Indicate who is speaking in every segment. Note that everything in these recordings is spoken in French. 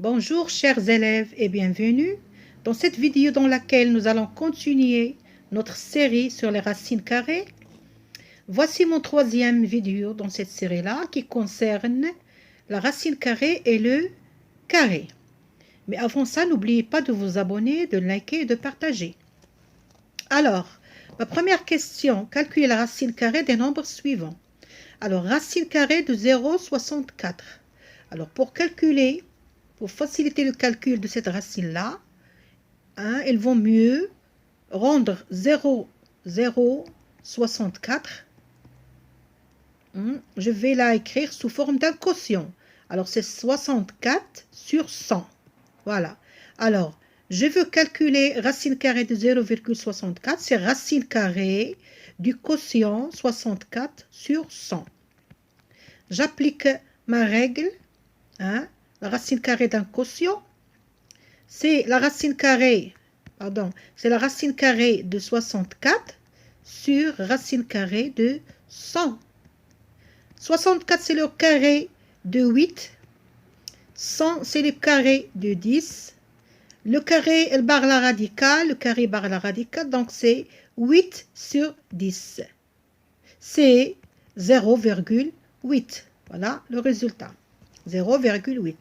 Speaker 1: Bonjour chers élèves et bienvenue dans cette vidéo dans laquelle nous allons continuer notre série sur les racines carrées. Voici mon troisième vidéo dans cette série-là qui concerne la racine carrée et le carré. Mais avant ça, n'oubliez pas de vous abonner, de liker et de partager. Alors, ma première question, calculer la racine carrée des nombres suivants. Alors, racine carrée de 0,64. Alors, pour faciliter le calcul de cette racine-là, il vaut mieux rendre 0,64. Je vais la écrire sous forme d'un quotient. Alors, c'est 64 sur 100. Voilà. Alors, je veux calculer racine carrée de 0,64. C'est racine carrée du quotient 64 sur 100. J'applique ma règle. La racine carrée d'un quotient, c'est la racine carrée, c'est la racine carrée de 64 sur racine carrée de 100. 64, c'est le carré de 8. 100, c'est le carré de 10. Le carré, elle barre la radicale. Le carré barre la radicale, donc c'est 8 sur 10. C'est 0,8. Voilà le résultat. 0,8.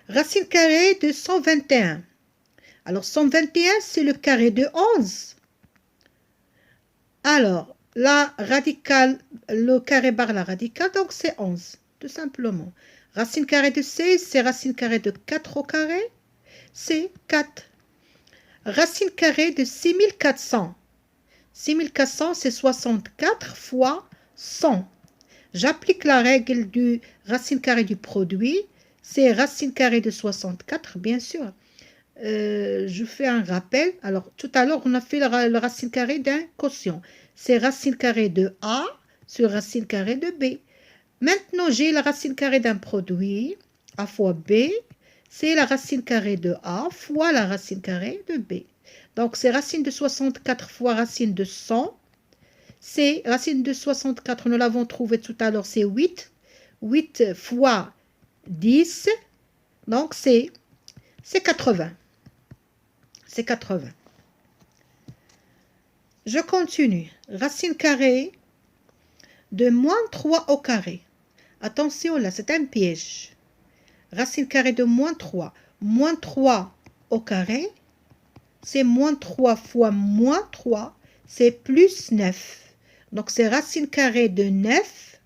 Speaker 1: Racine carrée de 121. Alors, 121, c'est le carré de 11. Alors, la radicale, le carré barre la radicale, donc c'est 11, tout simplement. Racine carrée de 16, c'est racine carrée de 4 au carré, c'est 4. Racine carrée de 6400. 6400, c'est 64 fois 100. J'applique la règle du racine carrée du produit. C'est racine carrée de 64, bien sûr. Je fais un rappel. Alors, tout à l'heure, on a fait la racine carrée d'un quotient. C'est racine carrée de A sur racine carrée de B. Maintenant, j'ai la racine carrée d'un produit. A fois B, c'est la racine carrée de A fois la racine carrée de B. Donc, c'est racine de 64 fois racine de 100. C'est racine de 64, nous l'avons trouvé tout à l'heure, c'est 8. 8 fois 10, donc c'est 80. C'est 80. Je continue. Racine carrée de moins 3 au carré. Attention là, c'est un piège. Racine carrée de moins 3. Moins 3 au carré, c'est moins 3 fois moins 3, c'est plus 9. Donc, c'est racine carrée de 9.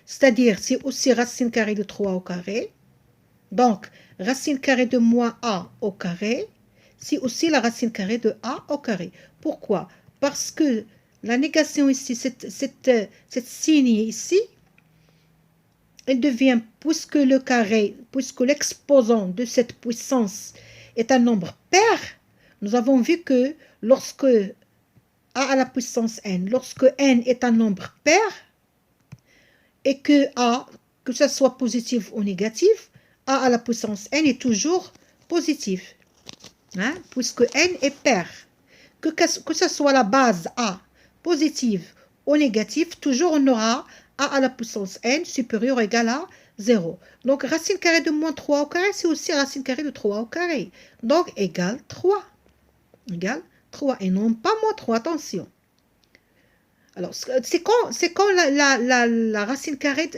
Speaker 1: C'est-à-dire, c'est aussi racine carrée de 3 au carré. Donc, racine carrée de moins A au carré, c'est aussi la racine carrée de A au carré. Pourquoi? Parce que la négation ici, cette signe ici, elle devient, puisque l'exposant de cette puissance est un nombre pair, nous avons vu que lorsque A à la puissance n, lorsque n est un nombre pair, et que A, que ce soit positif ou négatif, A à la puissance n est toujours positif, puisque n est pair. Que ce soit la base A positive ou négative, toujours on aura A à la puissance n supérieur ou égal à 0. Donc, racine carrée de moins 3 au carré, c'est aussi racine carrée de 3 au carré. Donc, égale 3. Égale 3 et non pas moins 3, attention. Alors, c'est quand la racine carrée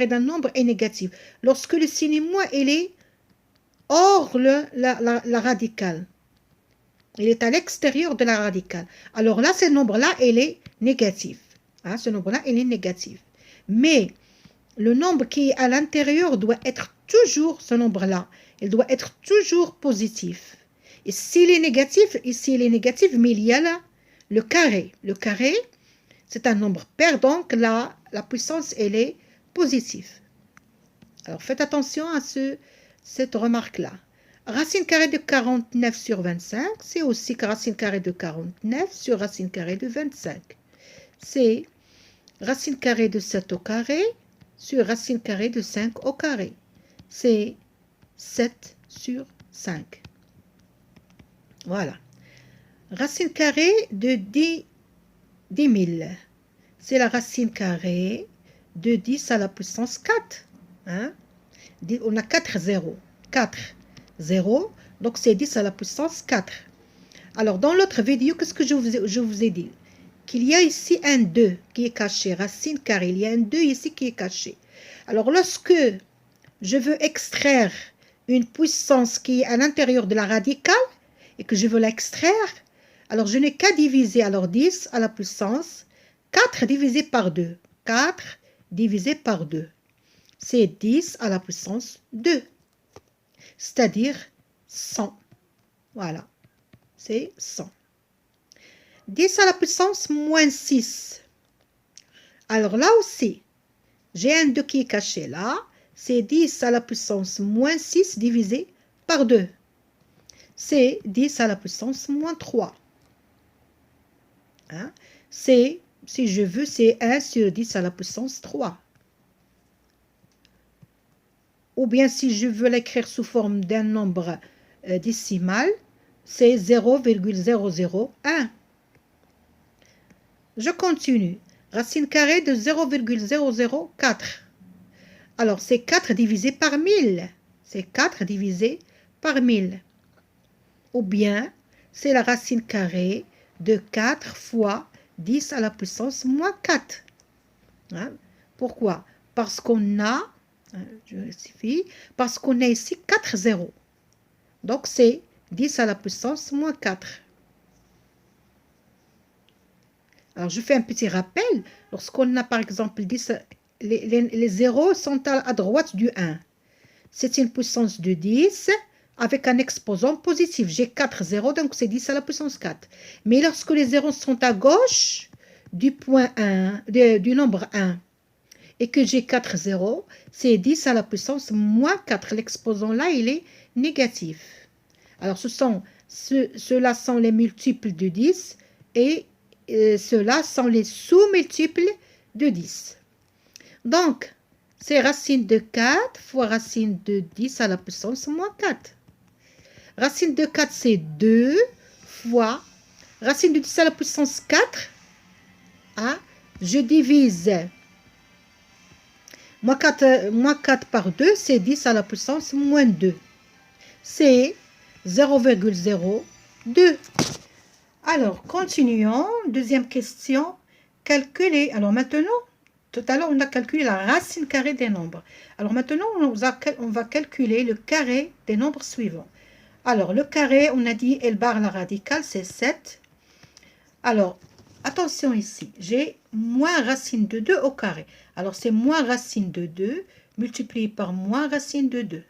Speaker 1: d'un nombre est négative. Lorsque le signe moins, il est hors la radicale. Il est à l'extérieur de la radicale. Alors là, ce nombre-là, il est négatif. Ce nombre-là, il est négatif. Mais le nombre qui est à l'intérieur doit être toujours ce nombre-là. Il doit être toujours positif. Et s'il est négatif, ici il est négatif, mais il y a là le carré. Le carré, c'est un nombre pair, donc la puissance, elle est positive. Alors faites attention à cette remarque-là. Racine carrée de 49 sur 25, c'est aussi racine carrée de 49 sur racine carrée de 25. C'est racine carrée de 7 au carré sur racine carrée de 5 au carré. C'est 7 sur 5. Voilà. Racine carrée de 10 000. C'est la racine carrée de 10 à la puissance 4. On a 4 zéros. 4 zéros, donc c'est 10 à la puissance 4. Alors, dans l'autre vidéo, qu'est-ce que je vous ai dit? Qu'il y a ici un 2 qui est caché, racine carrée. Il y a un 2 ici qui est caché. Alors, lorsque je veux extraire une puissance qui est à l'intérieur de la radicale et que je veux l'extraire, alors je n'ai qu'à diviser. Alors, 10 à la puissance 4 divisé par 2. 4 divisé par 2. C'est 10 à la puissance 2. C'est-à-dire 100. Voilà. C'est 100. 10 à la puissance moins 6. Alors là aussi, j'ai un 2 qui est caché là. C'est 10 à la puissance moins 6 divisé par 2. C'est 10 à la puissance moins 3. Hein? C'est, si je veux, c'est 1 sur 10 à la puissance 3. Ou bien si je veux l'écrire sous forme d'un nombre décimal, c'est 0,001. Je continue. Racine carrée de 0,004. Alors, c'est 4 divisé par 1000. C'est 4 divisé par 1000. Ou bien, c'est la racine carrée de 4 fois 10 à la puissance moins 4. Hein? Pourquoi? Parce qu'on a, je vérifie, parce qu'on a ici 4 zéros. Donc, c'est 10 à la puissance moins 4. Alors, je fais un petit rappel. Lorsqu'on a, par exemple, 10, les zéros sont à droite du 1. C'est une puissance de 10 avec un exposant positif. J'ai 4 zéros, donc c'est 10 à la puissance 4. Mais lorsque les zéros sont à gauche du point 1, du nombre 1, et que j'ai 4 zéros, c'est 10 à la puissance moins 4. L'exposant là, il est négatif. Alors, ceux-là sont les multiples de 10 et ceux-là sont les sous-multiples de 10. Donc, c'est racine de 4 fois racine de 10 à la puissance moins 4. Racine de 4, c'est 2 fois racine de 10 à la puissance 4. Hein? Je divise moins 4 par 2, c'est 10 à la puissance moins 2. C'est 0,02. Alors, continuons. Deuxième question. Calculer. Alors maintenant, tout à l'heure, on a calculé la racine carrée des nombres. Alors maintenant, on va calculer le carré des nombres suivants. Alors, le carré, on a dit L bar la radicale, c'est 7. Alors, attention ici. J'ai moins racine de 2 au carré. Alors, c'est moins racine de 2 multiplié par moins racine de 2.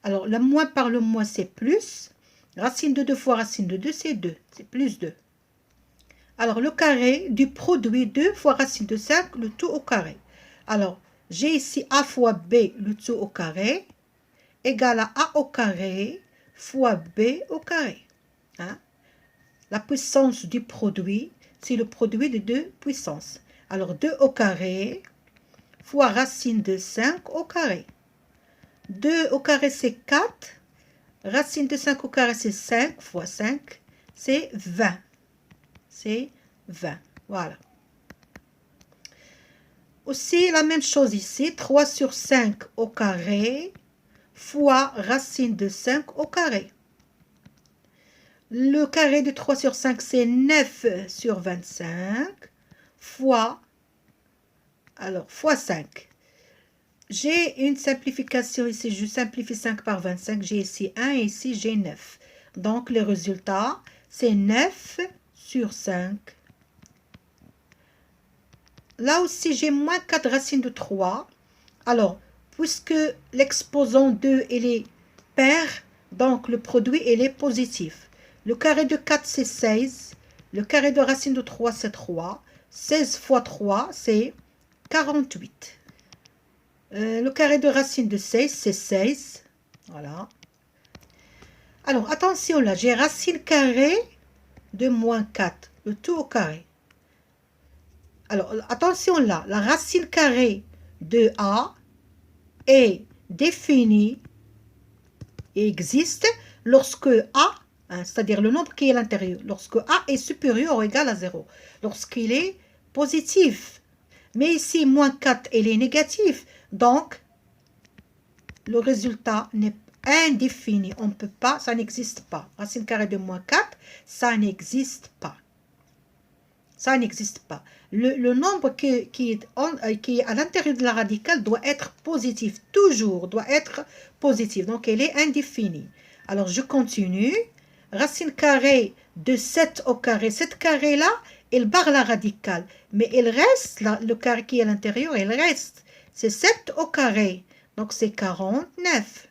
Speaker 1: Alors, le moins par le moins, c'est plus. Racine de 2 fois racine de 2, c'est 2. C'est plus 2. Alors, le carré du produit 2 fois racine de 5, le tout au carré. Alors, j'ai ici A fois B, le tout au carré, égale à A au carré fois B au carré. Hein? La puissance du produit, c'est le produit de 2 puissances. Alors, 2 au carré fois racine de 5 au carré. 2 au carré, c'est 4. Racine de 5 au carré, c'est 5 fois 5, c'est 20. C'est 20. Voilà. Aussi, la même chose ici. 3 sur 5 au carré fois racine de 5 au carré. Le carré de 3 sur 5, c'est 9 sur 25 fois 5. J'ai une simplification ici. Je simplifie 5 par 25. J'ai ici 1 et ici j'ai 9. Donc, le résultat, c'est 9 sur 5. Là aussi, j'ai moins 4 racines de 3. Alors, puisque l'exposant 2, il est pair, donc le produit, il est positif. Le carré de 4, c'est 16. Le carré de racine de 3, c'est 3. 16 fois 3, c'est 48. Le carré de racine de 16, c'est 16. Voilà. Alors, attention là, j'ai racine carrée de moins 4, le tout au carré. Alors, attention là, la racine carrée de A est définie et existe lorsque A, c'est-à-dire le nombre qui est à l'intérieur, lorsque A est supérieur ou égal à 0, lorsqu'il est positif. Mais ici, moins 4, il est négatif. Donc, le résultat n'est indéfini. On ne peut pas, ça n'existe pas. Racine carrée de moins 4, ça n'existe pas. Ça n'existe pas. Le nombre qui est à l'intérieur de la radicale doit être positif. Toujours doit être positif. Donc, elle est indéfinie. Alors, je continue. Racine carrée de 7 au carré. Cette carré-là, elle barre la radicale. Mais il reste, le carré qui est à l'intérieur, il reste. C'est 7 au carré. Donc, c'est 49.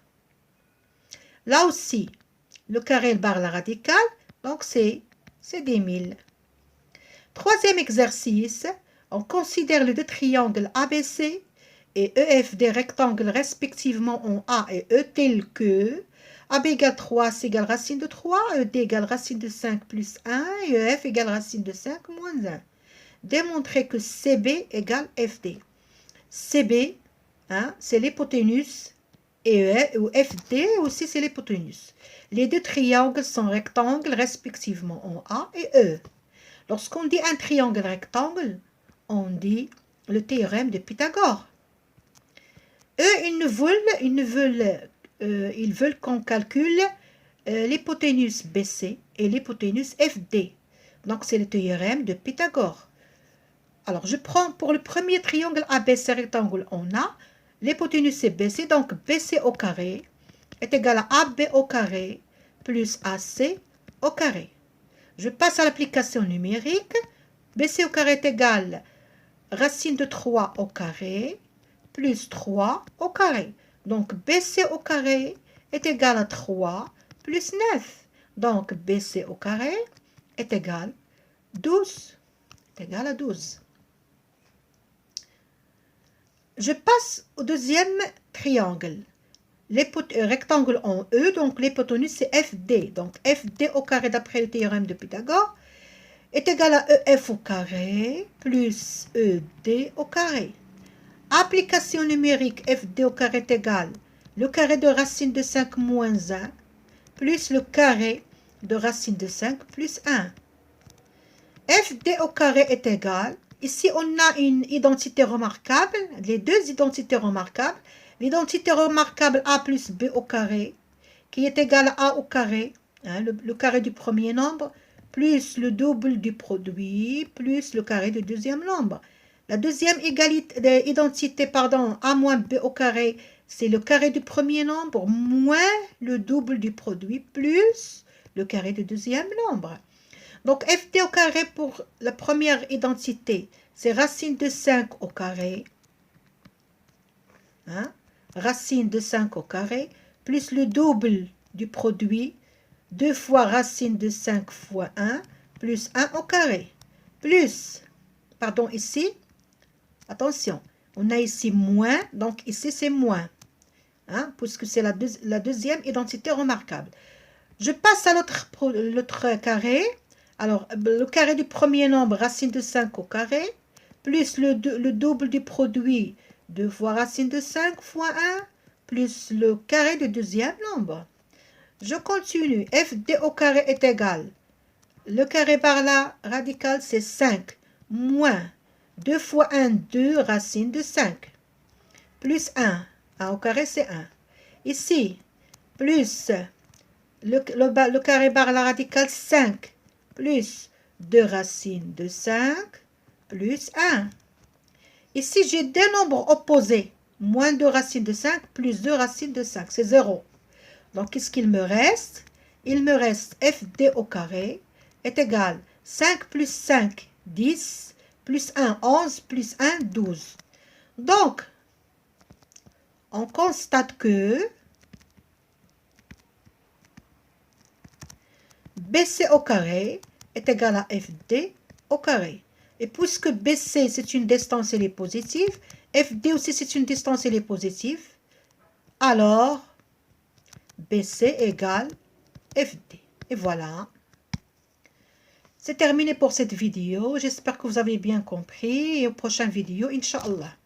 Speaker 1: Là aussi, le carré, il barre la radicale. Donc, c'est 10 000. Troisième exercice, on considère les deux triangles ABC et EF des rectangles respectivement en A et E tels que AB égale 3, c'est égal racine de 3, ED égale racine de 5 plus 1 et EF égale racine de 5 moins 1. Démontrer que CB égale FD. CB, hein, c'est l'hypoténuse et ou FD aussi c'est l'hypoténuse. Les deux triangles sont rectangles respectivement en A et E. Lorsqu'on dit un triangle rectangle, on dit le théorème de Pythagore. Eux, ils veulent qu'on calcule l'hypoténuse BC et l'hypoténuse FD. Donc, c'est le théorème de Pythagore. Alors, je prends pour le premier triangle ABC rectangle, on a l'hypoténuse est BC, donc BC au carré est égal à AB au carré plus AC au carré. Je passe à l'application numérique. BC au carré est égal racine de 3 au carré plus 3 au carré. Donc, BC au carré est égal à 3 plus 9. Donc, BC au carré est égal à 12. Est égal à 12. Je passe au deuxième triangle. Rectangle en E, donc l'hypoténuse c'est FD. Donc FD au carré d'après le théorème de Pythagore est égal à EF au carré plus ED au carré. Application numérique FD au carré est égal le carré de racine de 5 moins 1 plus le carré de racine de 5 plus 1. FD au carré est égal, ici on a une identité remarquable, les deux identités remarquables. L'identité remarquable A plus B au carré, qui est égal à A au carré, hein, le carré du premier nombre, plus le double du produit, plus le carré du deuxième nombre. La deuxième identité, A moins B au carré, c'est le carré du premier nombre, moins le double du produit, plus le carré du deuxième nombre. Donc, FD au carré pour la première identité, c'est racine de 5 au carré, hein, racine de 5 au carré, plus le double du produit, 2 fois racine de 5 fois 1, plus 1 au carré, plus, ici, attention, on a ici moins, donc ici c'est moins, hein, puisque c'est la deuxième identité remarquable. Je passe à l'autre carré. Alors, le carré du premier nombre, racine de 5 au carré, plus le double du produit, 2 fois racine de 5 fois 1, plus le carré du deuxième nombre. Je continue. FD au carré est égal. Le carré par la radicale, c'est 5, moins 2 fois 1, 2 racine de 5, plus 1. 1 au carré, c'est 1. Ici, plus le carré par la radicale, 5, plus 2 racines de 5, plus 1. Ici, j'ai deux nombres opposés. Moins 2 racines de 5, plus 2 racines de 5. C'est 0. Donc, qu'est-ce qu'il me reste? Il me reste FD au carré est égal 5 plus 5, 10, plus 1, 11, plus 1, 12. Donc, on constate que BC au carré est égal à FD au carré. Et puisque BC, c'est une distance, elle est positive, FD aussi, c'est une distance, elle est positive, alors BC égale FD. Et voilà. C'est terminé pour cette vidéo. J'espère que vous avez bien compris. Et aux prochaines vidéos, Inch'Allah.